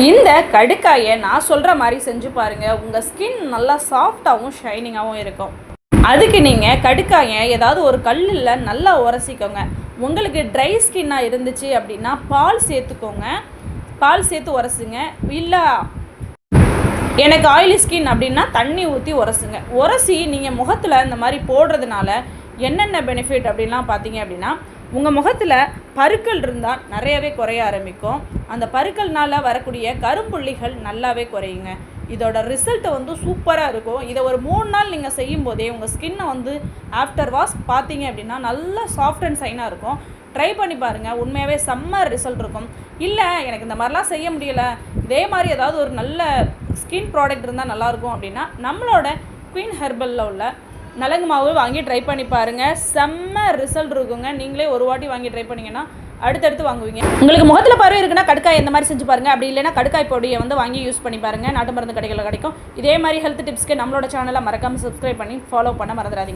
இந்த கடுக்காயை நான் சொல்கிற மாதிரி செஞ்சு பாருங்கள். உங்கள் ஸ்கின் நல்லா சாஃப்டாகவும் ஷைனிங்காகவும் இருக்கும். அதுக்கு நீங்கள் கடுக்காயை ஏதாவது ஒரு கல்லில் நல்லா உரசிக்கோங்க. உங்களுக்கு ட்ரை ஸ்கின்னாக இருந்துச்சு அப்படின்னா பால் சேர்த்துக்கோங்க. பால் சேர்த்து உரசுங்க. இல்லை எனக்கு ஆயிலி ஸ்கின் அப்படின்னா தண்ணி ஊற்றி உரசுங்க. உரசி நீங்கள் முகத்தில் இந்த மாதிரி போடுறதுனால என்னென்ன பெனிஃபிட் அப்படின்லாம் பார்த்தீங்க அப்படின்னா, உங்கள் முகத்தில் பருக்கள் இருந்தால் நிறையவே குறைய ஆரம்பிக்கும். அந்த பருக்கள்னால் வரக்கூடிய கரும்புள்ளிகள் நல்லாவே குறையுங்க. இதோட ரிசல்ட்டு சூப்பராக இருக்கும். இதை ஒரு 3 நாள் நீங்கள் செய்யும் போதே உங்கள் ஸ்கின்னை ஆஃப்டர் வாஷ் பார்த்தீங்க அப்படின்னா நல்லா சாஃப்ட் அண்ட் ஷைனாக இருக்கும். ட்ரை பண்ணி பாருங்கள். உண்மையாகவே செம்ம ரிசல்ட் இருக்கும். இல்லை எனக்கு இந்த மாதிரிலாம் செய்ய முடியலை, இதே மாதிரி ஏதாவது ஒரு நல்ல ஸ்கின் ப்ராடக்ட் இருந்தால் நல்லாயிருக்கும் அப்படின்னா நம்மளோட குயின் ஹெர்பலில் உள்ள நலங்கு மாவு வாங்கி ட்ரை பண்ணி பாருங்கள். செம்ம ரிசல்ட் இருக்குங்க. நீங்களே ஒரு வாட்டி வாங்கி ட்ரை பண்ணிங்கன்னா அடுத்தடுத்து வாங்குவீங்க. உங்களுக்கு முகத்தில் பருவம் இருக்குன்னா கடுக்காய் இந்த மாதிரி செஞ்சு பாருங்கள். அப்படி இல்லைன்னா கடுக்காய் பொடியை வாங்கி யூஸ் பண்ணி பாருங்கள். நாட்டு மருந்து கடைகளில் கிடைக்கும். இதே மாதிரி ஹெல்த் டிப்ஸ்க்கு நம்மளோட சேனலை மறக்காமல் சப்ஸ்கிரைப் பண்ணி ஃபாலோ பண்ண மறந்துடாதீங்க.